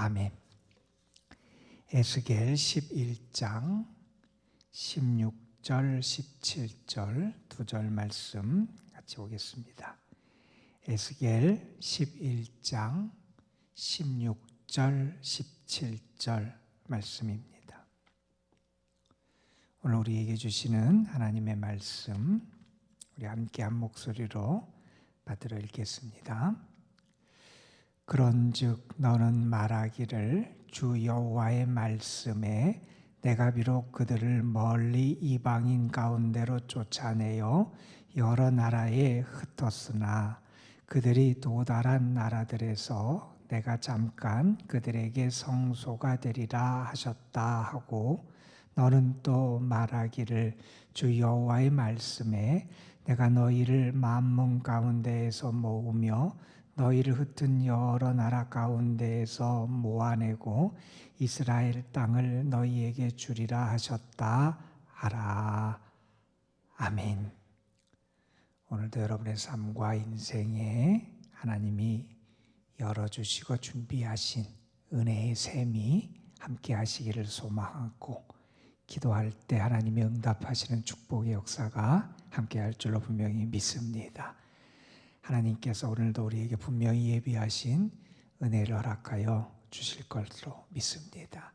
아멘. 에스겔 11장 16절 17절 두 절 말씀 같이 보겠습니다. 에스겔 11장 16절 17절 말씀입니다. 오늘 우리에게 주시는 하나님의 말씀, 우리 함께 한 목소리로 받들어 읽겠습니다. 그런즉 너는 말하기를 주 여호와의 말씀에 내가 비록 그들을 멀리 이방인 가운데로 쫓아내어 여러 나라에 흩었으나 그들이 도달한 나라들에서 내가 잠깐 그들에게 성소가 되리라 하셨다 하고, 너는 또 말하기를 주 여호와의 말씀에 내가 너희를 만문 가운데에서 모으며 너희를 흩은 여러 나라 가운데에서 모아내고 이스라엘 땅을 너희에게 주리라 하셨다 하라. 아멘. 오늘도 여러분의 삶과 인생에 하나님이 열어주시고 준비하신 은혜의 샘이 함께 하시기를 소망하고, 기도할 때 하나님이 응답하시는 축복의 역사가 함께 할 줄로 분명히 믿습니다. 하나님께서 오늘도 우리에게 분명히 예비하신 은혜를 허락하여 주실 것으로 믿습니다.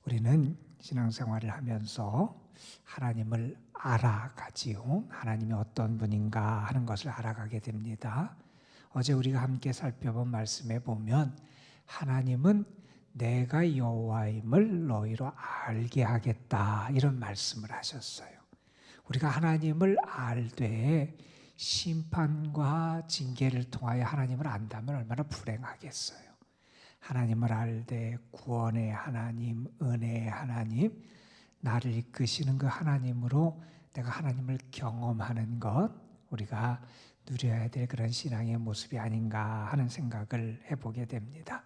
우리는 신앙생활을 하면서 하나님을 알아가지요. 하나님이 어떤 분인가 하는 것을 알아가게 됩니다. 어제 우리가 함께 살펴본 말씀에 보면 하나님은 내가 여호와임을 너희로 알게 하겠다, 이런 말씀을 하셨어요. 우리가 하나님을 알되 심판과 징계를 통하여 하나님을 안다면 얼마나 불행하겠어요. 하나님을 알되 구원의 하나님, 은혜의 하나님, 나를 이끄시는 그 하나님으로 내가 하나님을 경험하는 것, 우리가 누려야 될 그런 신앙의 모습이 아닌가 하는 생각을 해보게 됩니다.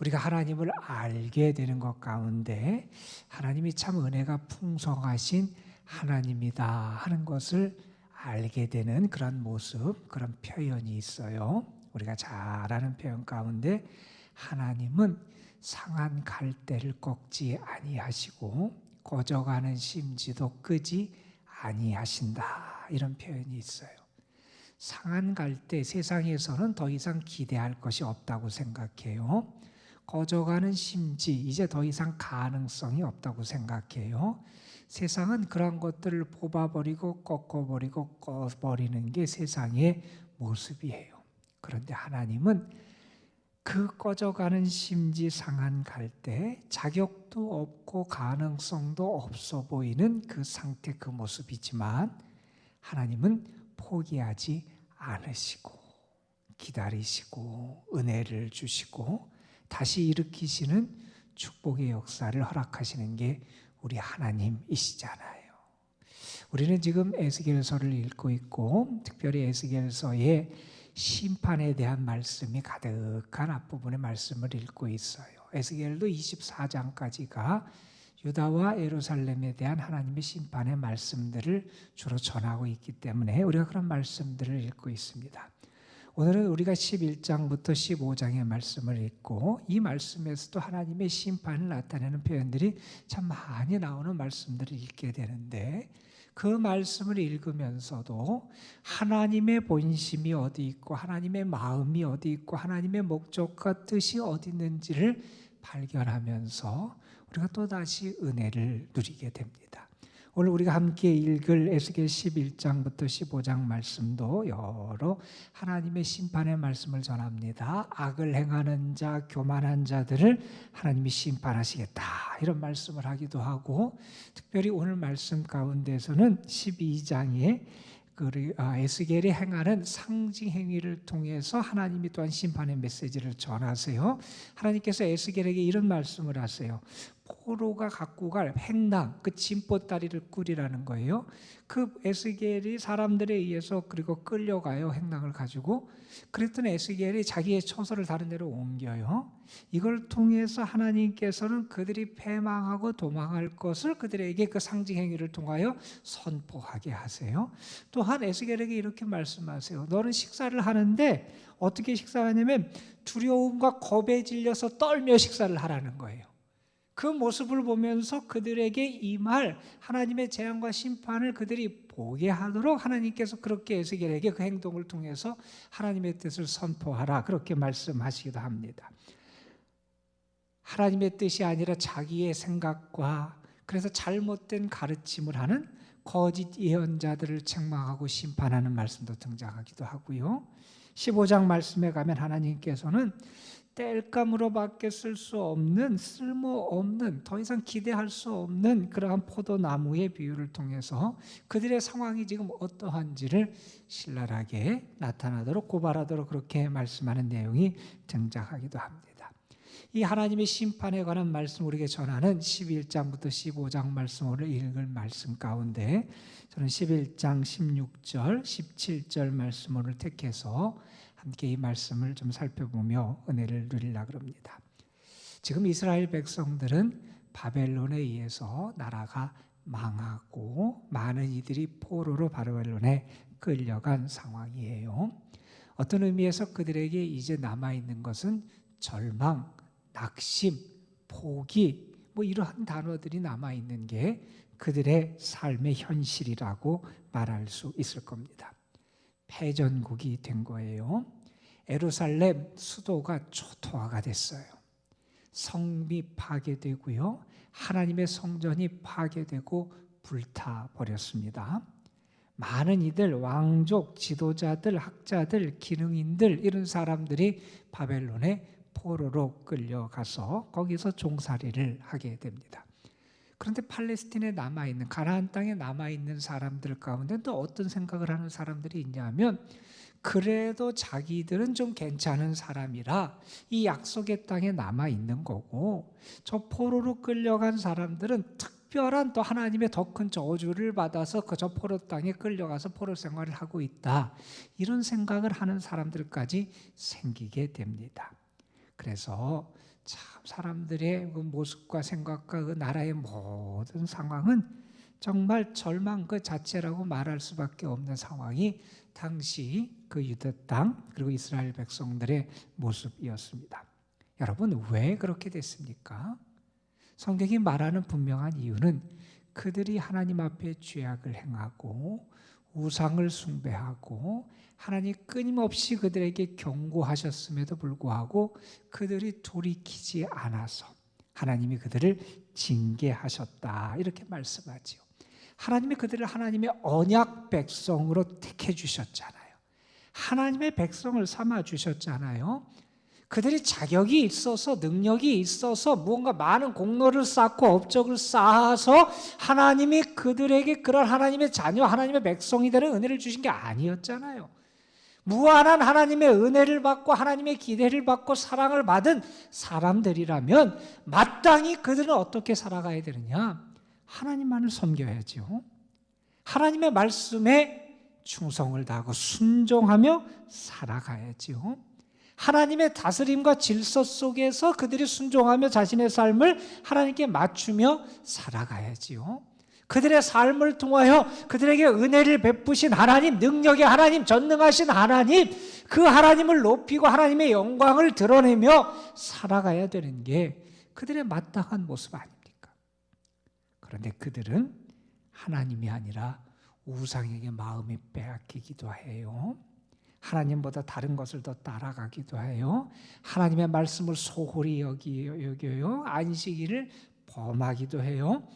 우리가 하나님을 알게 되는 것 가운데 하나님이 참 은혜가 풍성하신 하나님이다 하는 것을 알게 되는 그런 모습, 그런 표현이 있어요. 우리가 잘 아는 표현 가운데 하나님은 상한 갈대를 꺾지 아니하시고 꺼져가는 심지도 끄지 아니하신다, 이런 표현이 있어요. 상한 갈대, 세상에서는 더 이상 기대할 것이 없다고 생각해요. 꺼져가는 심지, 이제 더 이상 가능성이 없다고 생각해요. 세상은 그런 것들을 뽑아버리고 꺾어버리고 꺼버리는 게 세상의 모습이에요. 그런데 하나님은 그 꺼져가는 심지, 상한 갈대, 자격도 없고 가능성도 없어 보이는 그 상태, 그 모습이지만 하나님은 포기하지 않으시고 기다리시고 은혜를 주시고 다시 일으키시는 축복의 역사를 허락하시는 게 우리 하나님이시잖아요. 우리는 지금 에스겔서를 읽고 있고, 특별히 에스겔서의 심판에 대한 말씀이 가득한 앞부분의 말씀을 읽고 있어요. 에스겔도 24장까지가 유다와 예루살렘에 대한 하나님의 심판의 말씀들을 주로 전하고 있기 때문에 우리가 그런 말씀들을 읽고 있습니다. 오늘은 우리가 11장부터 15장의 말씀을 읽고, 이 말씀에서도 하나님의 심판을 나타내는 표현들이 참 많이 나오는 말씀들을 읽게 되는데, 그 말씀을 읽으면서도 하나님의 본심이 어디 있고 하나님의 마음이 어디 있고 하나님의 목적과 뜻이 어디 있는지를 발견하면서 우리가 또다시 은혜를 누리게 됩니다. 오늘 우리가 함께 읽을 에스겔 11장부터 15장 말씀도 여러 하나님의 심판의 말씀을 전합니다. 악을 행하는 자, 교만한 자들을 하나님이 심판하시겠다, 이런 말씀을 하기도 하고, 특별히 오늘 말씀 가운데서는 12장에 에스겔이 행하는 상징 행위를 통해서 하나님이 또한 심판의 메시지를 전하세요. 하나님께서 에스겔에게 이런 말씀을 하세요. 포로가 갖고 갈 행랑, 그 짐보따리를 꾸리라는 거예요. 그 에스겔이 사람들에 의해서 그리고 끌려가요. 행랑을 가지고. 그랬더니 에스겔이 자기의 처소를 다른 데로 옮겨요. 이걸 통해서 하나님께서는 그들이 패망하고 도망할 것을 그들에게 그 상징 행위를 통하여 선포하게 하세요. 또한 에스겔에게 이렇게 말씀하세요. 너는 식사를 하는데 어떻게 식사하냐면 두려움과 겁에 질려서 떨며 식사를 하라는 거예요. 그 모습을 보면서 그들에게 임할 하나님의 재앙과 심판을 그들이 보게 하도록 하나님께서 그렇게 에스겔에게 그 행동을 통해서 하나님의 뜻을 선포하라, 그렇게 말씀하시기도 합니다. 하나님의 뜻이 아니라 자기의 생각과 그래서 잘못된 가르침을 하는 거짓 예언자들을 책망하고 심판하는 말씀도 등장하기도 하고요. 15장 말씀에 가면 하나님께서는 땔감으로밖에 쓸 수 없는, 쓸모없는, 더 이상 기대할 수 없는 그러한 포도나무의 비유를 통해서 그들의 상황이 지금 어떠한지를 신랄하게 나타나도록, 고발하도록 그렇게 말씀하는 내용이 등장하기도 합니다. 이 하나님의 심판에 관한 말씀 우리에게 전하는 11장부터 15장 말씀, 오늘 읽을 말씀 가운데 저는 11장 16절, 17절 말씀을 택해서 함께 이 말씀을 좀 살펴보며 은혜를 누리려고 합니다. 지금 이스라엘 백성들은 바벨론에 의해서 나라가 망하고 많은 이들이 포로로 바벨론에 끌려간 상황이에요. 어떤 의미에서 그들에게 이제 남아있는 것은 절망, 낙심, 포기, 이러한 단어들이 남아있는 게 그들의 삶의 현실이라고 말할 수 있을 겁니다. 패전국이 된 거예요. 예루살렘 수도가 초토화가 됐어요. 성이 파괴되고요, 하나님의 성전이 파괴되고 불타버렸습니다. 많은 이들, 왕족, 지도자들, 학자들, 기능인들, 이런 사람들이 바벨론에 포로로 끌려가서 거기서 종살이를 하게 됩니다. 그런데 팔레스틴에 남아있는, 가나안 땅에 남아있는 사람들 가운데 또 어떤 생각을 하는 사람들이 있냐면, 그래도 자기들은 좀 괜찮은 사람이라 이 약속의 땅에 남아있는 거고, 저 포로로 끌려간 사람들은 특별한 또 하나님의 더 큰 저주를 받아서 저 포로 땅에 끌려가서 포로 생활을 하고 있다, 이런 생각을 하는 사람들까지 생기게 됩니다. 그래서 참 사람들의 그 모습과 생각과 그 나라의 모든 상황은 정말 절망 그 자체라고 말할 수밖에 없는 상황이 당시 그 유대 땅 그리고 이스라엘 백성들의 모습이었습니다. 여러분, 왜 그렇게 됐습니까? 성경이 말하는 분명한 이유는 그들이 하나님 앞에 죄악을 행하고 우상을 숭배하고 하나님 끊임없이 그들에게 경고하셨음에도 불구하고 그들이 돌이키지 않아서 하나님이 그들을 징계하셨다, 이렇게 말씀하지요. 하나님이 그들을 하나님의 언약 백성으로 택해 주셨잖아요. 하나님의 백성을 삼아 주셨잖아요. 그들이 자격이 있어서, 능력이 있어서 무언가 많은 공로를 쌓고 업적을 쌓아서 하나님이 그들에게 그런 하나님의 자녀, 하나님의 백성이 되는 은혜를 주신 게 아니었잖아요. 무한한 하나님의 은혜를 받고 하나님의 기대를 받고 사랑을 받은 사람들이라면 마땅히 그들은 어떻게 살아가야 되느냐? 하나님만을 섬겨야죠. 하나님의 말씀에 충성을 다하고 순종하며 살아가야죠. 하나님의 다스림과 질서 속에서 그들이 순종하며 자신의 삶을 하나님께 맞추며 살아가야지요. 그들의 삶을 통하여 그들에게 은혜를 베푸신 하나님, 능력의 하나님, 전능하신 하나님, 그 하나님을 높이고 하나님의 영광을 드러내며 살아가야 되는 게 그들의 마땅한 모습 아닙니까? 그런데 그들은 하나님이 아니라 우상에게 마음이 빼앗기기도 해요. 하나님보다 다른 것을 더 따라가기도 해요. 하나님의 말씀을 소홀히 여겨요. 안식일을 범하기도 해요.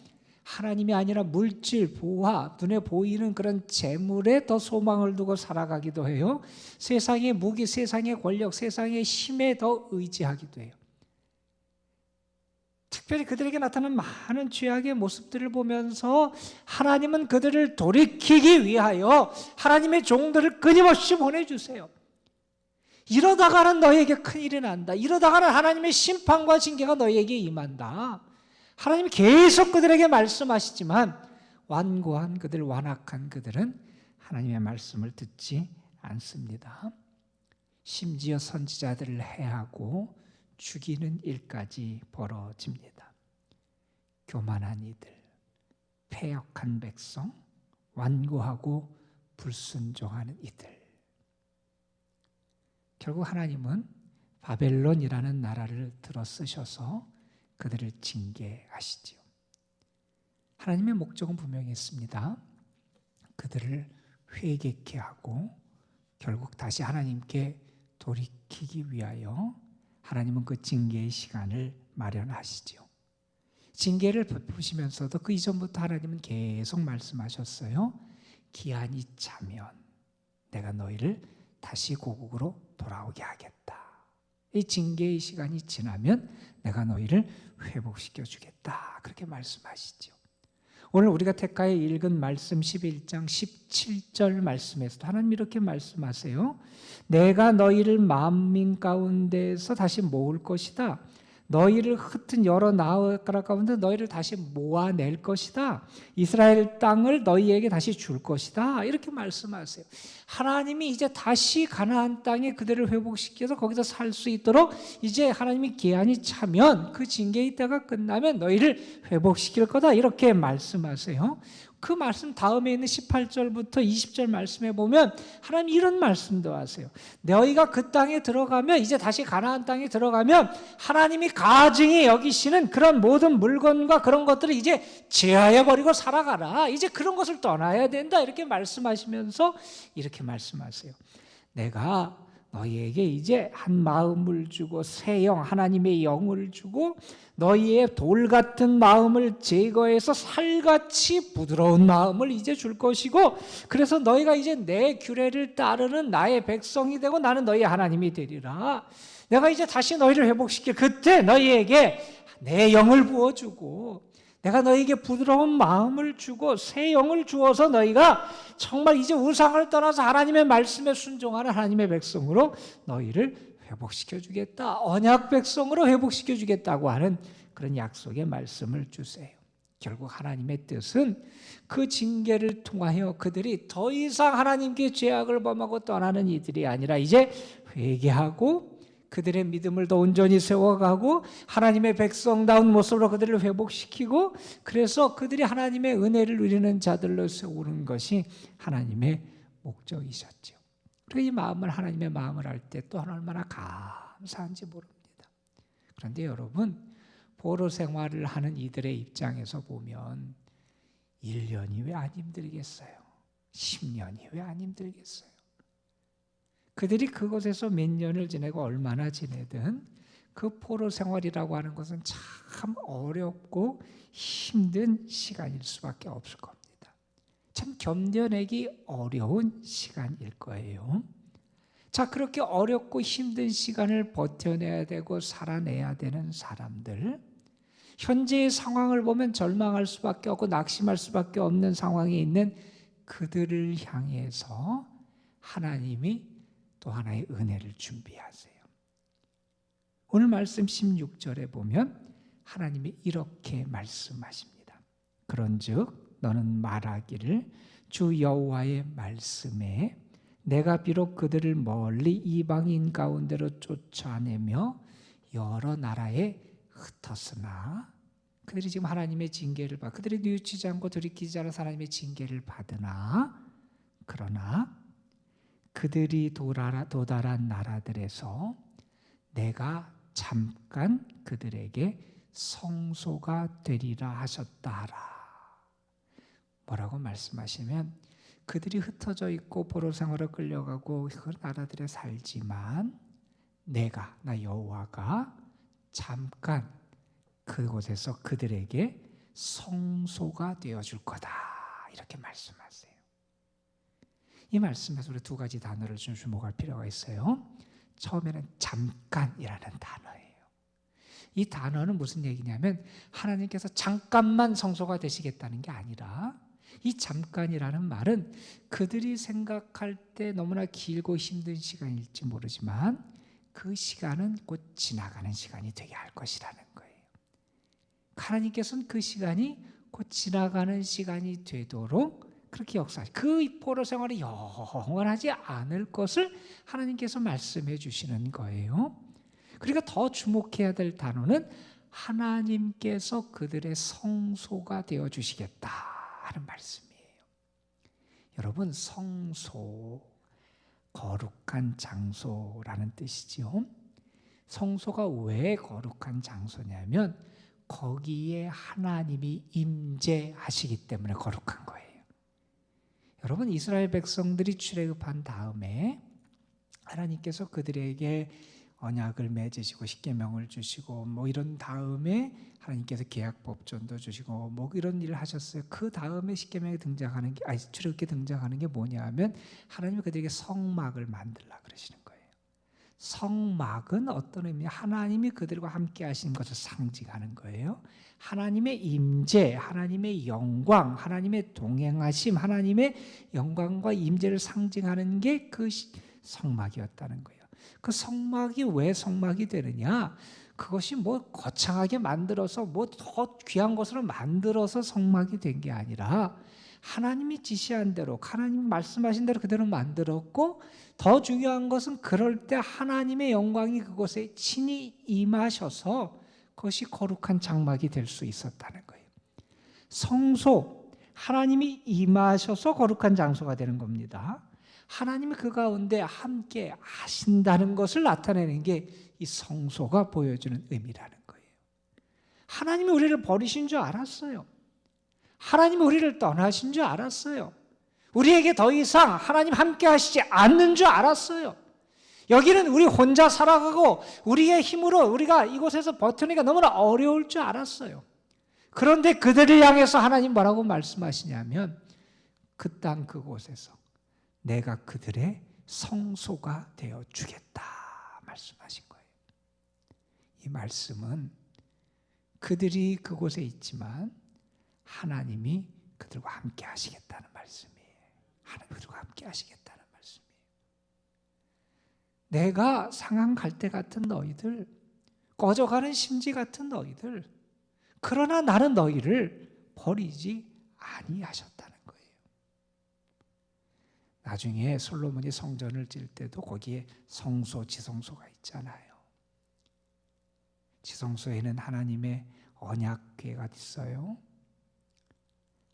하나님이 아니라 물질, 부와 눈에 보이는 그런 재물에 더 소망을 두고 살아가기도 해요. 세상의 무기, 세상의 권력, 세상의 힘에 더 의지하기도 해요. 특별히 그들에게 나타나는 많은 죄악의 모습들을 보면서 하나님은 그들을 돌이키기 위하여 하나님의 종들을 끊임없이 보내주세요. 이러다가는 너에게 큰일이 난다. 이러다가는 하나님의 심판과 징계가 너에게 임한다. 하나님이 계속 그들에게 말씀하시지만 완고한 그들, 완악한 그들은 하나님의 말씀을 듣지 않습니다. 심지어 선지자들을 해하고 죽이는 일까지 벌어집니다. 교만한 이들, 패역한 백성, 완고하고 불순종하는 이들. 결국 하나님은 바벨론이라는 나라를 들어 쓰셔서 그들을 징계하시지요. 하나님의 목적은 분명히 있습니다. 그들을 회개케 하고 결국 다시 하나님께 돌이키기 위하여 하나님은 그 징계의 시간을 마련하시지요. 징계를 베푸시면서도 그 이전부터 하나님은 계속 말씀하셨어요. 기한이 차면 내가 너희를 다시 고국으로 돌아오게 하겠다. 이 징계의 시간이 지나면 내가 너희를 회복시켜 주겠다. 그렇게 말씀하시죠. 오늘 우리가 택하여 읽은 말씀 11장 17절 말씀에서도 하나님 이렇게 말씀하세요. 내가 너희를 만민 가운데에서 다시 모을 것이다. 너희를 흩은 여러 나라 가운데 너희를 다시 모아낼 것이다. 이스라엘 땅을 너희에게 다시 줄 것이다. 이렇게 말씀하세요. 하나님이 이제 다시 가나안 땅에 그들을 회복시켜서 거기서 살 수 있도록 이제 하나님이 기한이 차면 그 징계의 때가 끝나면 너희를 회복시킬 거다. 이렇게 말씀하세요. 그 말씀 다음에 있는 18절부터 20절 말씀에 보면 하나님 이런 말씀도 하세요. 너희가 그 땅에 들어가면 이제 다시 가나안 땅에 들어가면 하나님이 가증히 여기시는 그런 모든 물건과 그런 것들을 이제 제하여 버리고 살아가라. 이제 그런 것을 떠나야 된다. 이렇게 말씀하시면서 이렇게 말씀하세요. 내가 너희에게 이제 한 마음을 주고 새 영, 하나님의 영을 주고 너희의 돌 같은 마음을 제거해서 살같이 부드러운 마음을 이제 줄 것이고 그래서 너희가 이제 내 규례를 따르는 나의 백성이 되고 나는 너희 하나님이 되리라. 내가 이제 다시 너희를 회복시킬 그때 너희에게 내 영을 부어주고 내가 너희에게 부드러운 마음을 주고 새 영을 주어서 너희가 정말 이제 우상을 떠나서 하나님의 말씀에 순종하는 하나님의 백성으로 너희를 회복시켜 주겠다. 언약 백성으로 회복시켜 주겠다고 하는 그런 약속의 말씀을 주세요. 결국 하나님의 뜻은 그 징계를 통하여 그들이 더 이상 하나님께 죄악을 범하고 떠나는 이들이 아니라 이제 회개하고 그들의 믿음을 더 온전히 세워가고 하나님의 백성다운 모습으로 그들을 회복시키고 그래서 그들이 하나님의 은혜를 누리는 자들로 세우는 것이 하나님의 목적이셨죠. 그리고 이 마음을 하나님의 마음을 할 때 또 얼마나 감사한지 모릅니다. 그런데 여러분 포로 생활을 하는 이들의 입장에서 보면 1년이 왜 안 힘들겠어요? 10년이 왜 안 힘들겠어요? 그들이 그곳에서 몇 년을 지내고 얼마나 지내든 그 포로 생활이라고 하는 것은 참 어렵고 힘든 시간일 수밖에 없을 겁니다. 참 견뎌내기 어려운 시간일 거예요. 자, 그렇게 어렵고 힘든 시간을 버텨내야 되고 살아내야 되는 사람들, 현재의 상황을 보면 절망할 수밖에 없고 낙심할 수밖에 없는 상황에 있는 그들을 향해서 하나님이 또 하나의 은혜를 준비하세요. 오늘 말씀 16절에 보면 하나님이 이렇게 말씀하십니다. 그런즉 너는 말하기를 주 여호와의 말씀에 내가 비록 그들을 멀리 이방인 가운데로 쫓아내며 여러 나라에 흩었으나 그들이 지금 하나님의 징계를 받 그들이 뉘우치지 않고 돌이키지 않은 하나님의 징계를 받으나 그러나 그들이 도달한 나라들에서 내가 잠깐 그들에게 성소가 되리라 하셨다 하라. 뭐라고 말씀하시면 그들이 흩어져 있고 포로 생활을 끌려가고 그 나라들에 살지만 내가 나 여호와가 잠깐 그곳에서 그들에게 성소가 되어줄 거다. 이렇게 말씀하세요. 이 말씀에서 우리 두 가지 단어를 좀 주목할 필요가 있어요. 처음에는 잠깐이라는 단어예요. 이 단어는 무슨 얘기냐면 하나님께서 잠깐만 성소가 되시겠다는 게 아니라 이 잠깐이라는 말은 그들이 생각할 때 너무나 길고 힘든 시간일지 모르지만 그 시간은 곧 지나가는 시간이 되게 할 것이라는 거예요. 하나님께서는 그 시간이 곧 지나가는 시간이 되도록 그렇게 역사하시. 그 포로 생활이 영원하지 않을 것을 하나님께서 말씀해 주시는 거예요. 그러니까 더 주목해야 될 단어는 하나님께서 그들의 성소가 되어 주시겠다 하는 말씀이에요. 여러분, 성소, 거룩한 장소라는 뜻이지요. 성소가 왜 거룩한 장소냐면 거기에 하나님이 임재하시기 때문에 거룩한 거예요. 여러분, 이스라엘 백성들이 출애굽한 다음에 하나님께서 그들에게 언약을 맺으시고 십계명을 주시고 뭐 이런 다음에 하나님께서 계약법전도 주시고 뭐 이런 일을 하셨어요. 그 다음에 십계명에 등장하는 게 출애굽기에 등장하는 게 뭐냐면 하나님이 그들에게 성막을 만들라 그러시는 거예요. 성막은 어떤 의미냐? 하나님이 그들과 함께 하시는 것을 상징하는 거예요. 하나님의 임재, 하나님의 영광, 하나님의 동행하심, 하나님의 영광과 임재를 상징하는 게 그 성막이었다는 거예요. 그 성막이 왜 성막이 되느냐? 그것이 뭐 거창하게 만들어서 뭐 더 귀한 것으로 만들어서 성막이 된 게 아니라 하나님이 지시한 대로, 하나님이 말씀하신 대로 그대로 만들었고, 더 중요한 것은 그럴 때 하나님의 영광이 그곳에 친히 임하셔서 그것이 거룩한 장막이 될 수 있었다는 거예요. 성소, 하나님이 임하셔서 거룩한 장소가 되는 겁니다. 하나님이 그 가운데 함께 하신다는 것을 나타내는 게 이 성소가 보여주는 의미라는 거예요. 하나님이 우리를 버리신 줄 알았어요. 하나님이 우리를 떠나신 줄 알았어요. 우리에게 더 이상 하나님 함께 하시지 않는 줄 알았어요. 여기는 우리 혼자 살아가고 우리의 힘으로 우리가 이곳에서 버티기가 너무나 어려울 줄 알았어요. 그런데 그들을 향해서 하나님 뭐라고 말씀하시냐면 그 땅 그곳에서 내가 그들의 성소가 되어 주겠다 말씀하신 거예요. 이 말씀은 그들이 그곳에 있지만 하나님이 그들과 함께 하시겠다는 말씀이에요. 하나님이 그들과 함께 하시겠다는 말씀이에요. 내가 상한 갈대 같은 너희들, 꺼져가는 심지 같은 너희들, 그러나 나는 너희를 버리지 아니하셨다는 거예요. 나중에 솔로몬이 성전을 질 때도 거기에 성소, 지성소가 있잖아요. 지성소에는 하나님의 언약궤가 있어요.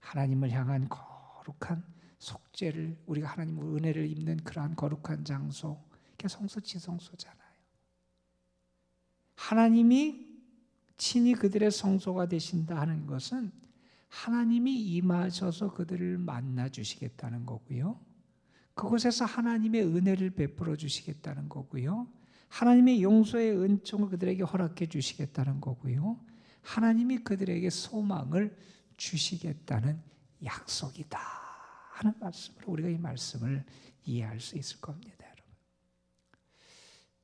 하나님을 향한 거룩한 속죄를, 우리가 하나님의 은혜를 입는 그러한 거룩한 장소, 그게 성소, 지성소잖아요. 하나님이 친히 그들의 성소가 되신다 하는 것은 하나님이 임하셔서 그들을 만나 주시겠다는 거고요. 그곳에서 하나님의 은혜를 베풀어 주시겠다는 거고요. 하나님의 용서의 은총을 그들에게 허락해 주시겠다는 거고요. 하나님이 그들에게 소망을 주시겠다는 약속이다 하는 말씀으로 우리가 이 말씀을 이해할 수 있을 겁니다, 여러분.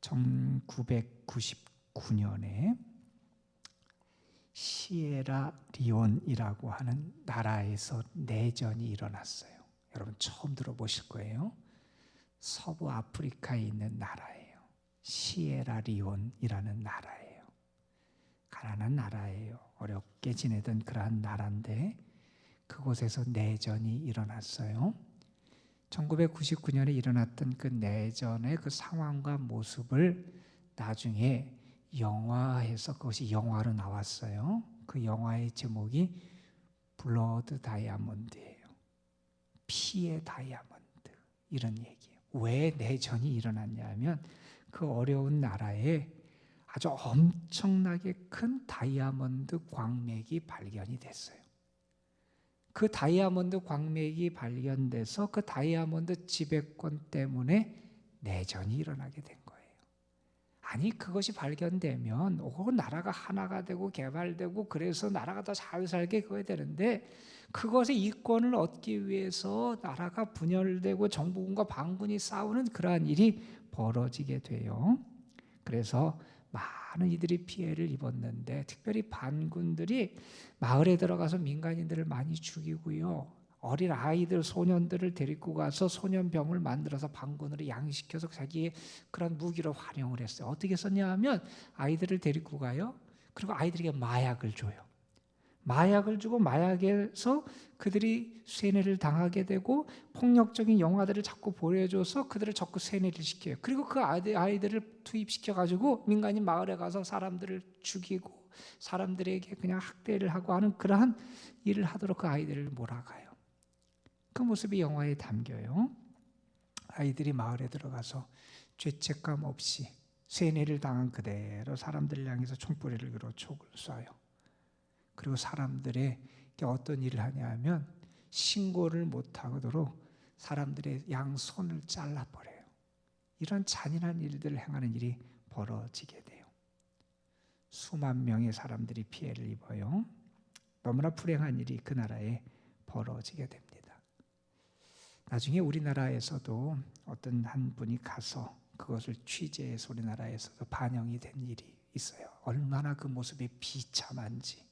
1999년에 시에라 리온이라고 하는 나라에서 내전이 일어났어요. 여러분 처음 들어보실 거예요. 서부 아프리카에 있는 나라예요. 시에라 리온이라는 나라예요. 가난한 나라예요. 어렵게 지내던 그러한 나라인데 그곳에서 내전이 일어났어요. 1999년에 일어났던 그 내전의 그 상황과 모습을 나중에 영화에서 그것이 영화로 나왔어요. 그 영화의 제목이 블러드 다이아몬드예요. 피의 다이아몬드, 이런 얘기예요. 왜 내전이 일어났냐면 그 어려운 나라에 아주 엄청나게 큰 다이아몬드 광맥이 발견이 됐어요. 그 다이아몬드 광맥이 발견돼서 그 다이아몬드 지배권 때문에 내전이 일어나게 된 거예요. 아니, 그것이 발견되면 나라가 하나가 되고 개발되고 그래서 나라가 더 잘 살게 그거야 되는데 그것의 이권을 얻기 위해서 나라가 분열되고 정부군과 반군이 싸우는 그러한 일이 벌어지게 돼요. 그래서 많은 이들이 피해를 입었는데 특별히 반군들이 마을에 들어가서 민간인들을 많이 죽이고요. 어린 아이들, 소년들을 데리고 가서 소년병을 만들어서 반군으로 양식시켜서 자기의 그런 무기로 활용을 했어요. 어떻게 썼냐 하면 아이들을 데리고 가요. 그리고 아이들에게 마약을 줘요. 마약을 주고 마약에서 그들이 세뇌를 당하게 되고 폭력적인 영화들을 자꾸 보여줘서 그들을 자꾸 세뇌를 시켜요. 그리고 그 아이들을 투입시켜가지고 민간인 마을에 가서 사람들을 죽이고 사람들에게 그냥 학대를 하고 하는 그러한 일을 하도록 그 아이들을 몰아가요. 그 모습이 영화에 담겨요. 아이들이 마을에 들어가서 죄책감 없이 세뇌를 당한 그대로 사람들을 향해서 총구리를 들어 촉을 쏴요. 그리고 사람들에게 어떤 일을 하냐 하면 신고를 못하도록 사람들의 양손을 잘라버려요. 이런 잔인한 일들을 행하는 일이 벌어지게 돼요. 수만 명의 사람들이 피해를 입어요. 너무나 불행한 일이 그 나라에 벌어지게 됩니다. 나중에 우리나라에서도 어떤 한 분이 가서 그것을 취재해서 우리나라에서도 반영이 된 일이 있어요. 얼마나 그 모습이 비참한지.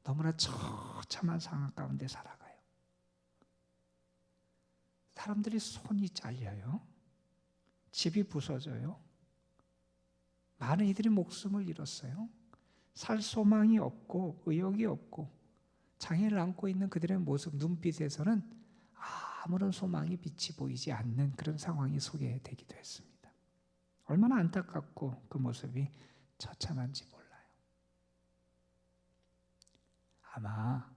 너무나 처참한 상황 가운데 살아가요. 사람들이 손이 잘려요. 집이 부서져요. 많은 이들이 목숨을 잃었어요. 살 소망이 없고 의욕이 없고 장애를 안고 있는 그들의 모습, 눈빛에서는 아무런 소망이 빛이 보이지 않는 그런 상황이 소개되기도 했습니다. 얼마나 안타깝고 그 모습이 처참한지 몰라요. 아마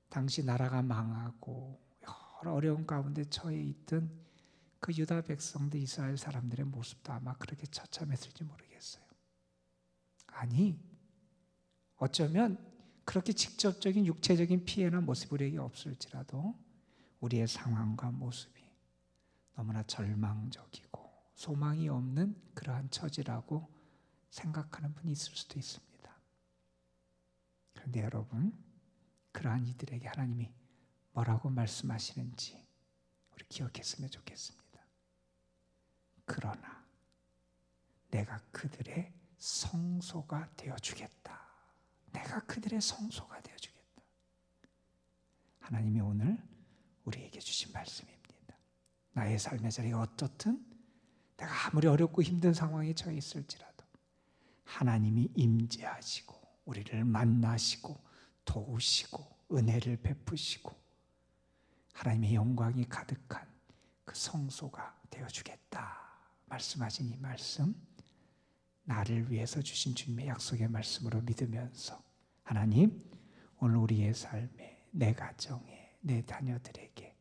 당시 나라가 망하고 여러 어려운 가운데 처해 있던 그 유다 백성들, 이스라엘 사람들의 모습도 아마 그렇게 처참했을지 모르겠어요. 아니, 어쩌면 그렇게 직접적인 육체적인 피해나 모습이 우리에게 없을지라도 우리의 상황과 모습이 너무나 절망적이고 소망이 없는 그러한 처지라고 생각하는 분이 있을 수도 있습니다. 그런데 여러분, 그러한 이들에게 하나님이 뭐라고 말씀하시는지 우리 기억했으면 좋겠습니다. 그러나 내가 그들의 성소가 되어주겠다. 내가 그들의 성소가 되어주겠다. 하나님이 오늘 우리에게 주신 말씀입니다. 나의 삶의 자리가 어떻든 내가 아무리 어렵고 힘든 상황에 처해 있을지라도 하나님이 임재하시고 우리를 만나시고 도우시고 은혜를 베푸시고 하나님의 영광이 가득한 그 성소가 되어주겠다 말씀하신 이 말씀, 나를 위해서 주신 주님의 약속의 말씀으로 믿으면서 하나님, 오늘 우리의 삶에, 내 가정에, 내 자녀들에게,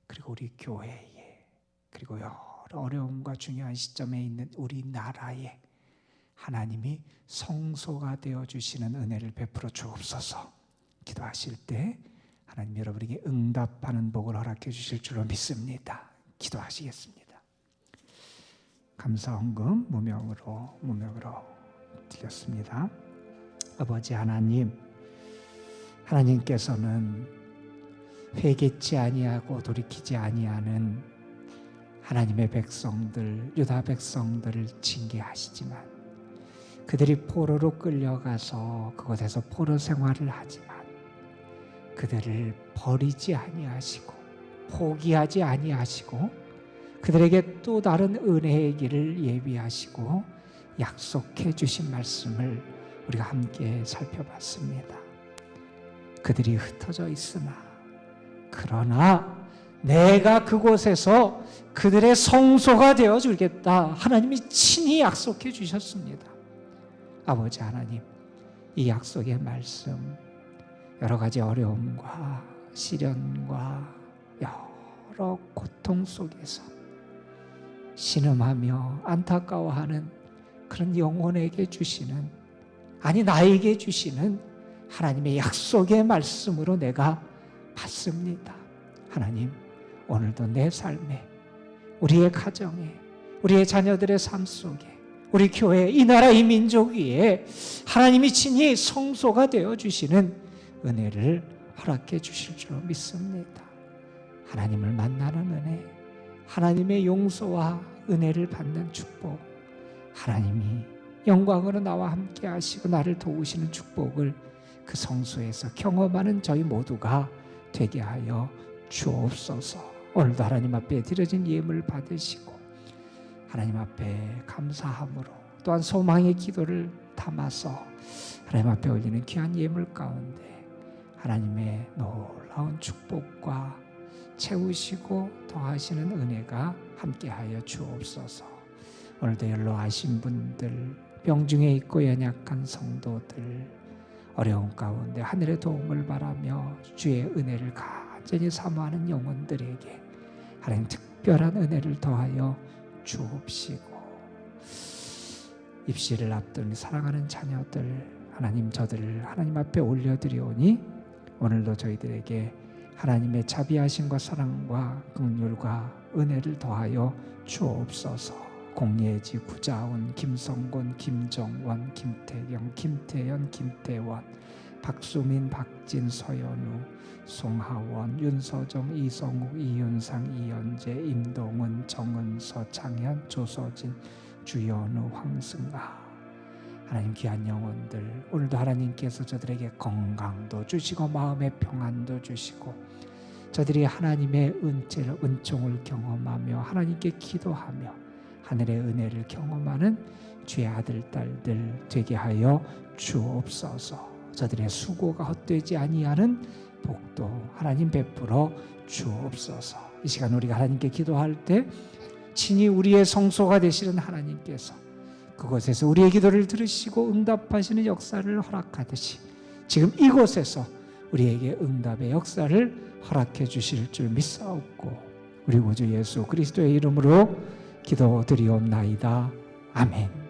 그리고 우리 교회에, 그리고 여러 어려움과 중요한 시점에 있는 우리 나라에 하나님이 성소가 되어주시는 은혜를 베풀어 주옵소서. 기도하실 때 하나님 여러분에게 응답하는 복을 허락해 주실 줄로 믿습니다. 기도하시겠습니다. 감사 헌금 무명으로 드렸습니다. 아버지 하나님, 하나님께서는 회개치 아니하고 돌이키지 아니하는 하나님의 백성들, 유다 백성들을 징계하시지만 그들이 포로로 끌려가서 그곳에서 포로 생활을 하지만 그들을 버리지 아니하시고 포기하지 아니하시고 그들에게 또 다른 은혜의 길을 예비하시고 약속해 주신 말씀을 우리가 함께 살펴봤습니다. 그들이 흩어져 있으나 그러나 내가 그곳에서 그들의 성소가 되어 주겠다. 하나님이 친히 약속해 주셨습니다. 아버지 하나님, 이 약속의 말씀, 여러 가지 어려움과 시련과 여러 고통 속에서 신음하며 안타까워하는 그런 영혼에게 주시는, 아니 나에게 주시는 하나님의 약속의 말씀으로 내가 받습니다. 하나님, 오늘도 내 삶에, 우리의 가정에, 우리의 자녀들의 삶 속에, 우리 교회, 이 나라, 이 민족 위에 하나님이 친히 성소가 되어주시는 은혜를 허락해 주실 줄 믿습니다. 하나님을 만나는 은혜, 하나님의 용서와 은혜를 받는 축복, 하나님이 영광으로 나와 함께 하시고 나를 도우시는 축복을 그 성소에서 경험하는 저희 모두가 되게 하여 주옵소서. 오늘도 하나님 앞에 드려진 예물 받으시고 하나님 앞에 감사함으로 또한 소망의 기도를 담아서 하나님 앞에 올리는 귀한 예물 가운데 하나님의 놀라운 축복과 채우시고 더하시는 은혜가 함께하여 주옵소서. 오늘도 연로하신 분들, 병중에 있고 연약한 성도들, 어려운 가운데 하늘의 도움을 바라며 주의 은혜를 간절히 사모하는 영혼들에게 하나님 특별한 은혜를 더하여 주옵시고, 입시를 앞둔 사랑하는 자녀들, 하나님 저들을 하나님 앞에 올려드리오니 오늘도 저희들에게 하나님의 자비하심과 사랑과 긍휼과 은혜를 더하여 주옵소서. 공예지, 구자훈, 김성곤, 김정원, 김태경, 김태연, 김태원, 박수민, 박진, 서연우, 송하원, 윤서정, 이성욱, 이윤상, 이연재, 임동은, 정은서, 장현, 조서진, 주연우, 황승아. 하나님 귀한 영혼들, 오늘도 하나님께서 저들에게 건강도 주시고 마음의 평안도 주시고 저들이 하나님의 은혜를, 은총을 경험하며 하나님께 기도하며 하늘의 은혜를 경험하는 주의 아들, 딸들 되게 하여 주옵소서. 저들의 수고가 헛되지 아니하는 복도 하나님 베풀어 주옵소서. 이 시간 우리가 하나님께 기도할 때 친히 우리의 성소가 되시는 하나님께서 그곳에서 우리의 기도를 들으시고 응답하시는 역사를 허락하듯이 지금 이곳에서 우리에게 응답의 역사를 허락해 주실 줄 믿사옵고 우리 구주 예수 그리스도의 이름으로 기도드리옵나이다. 아멘.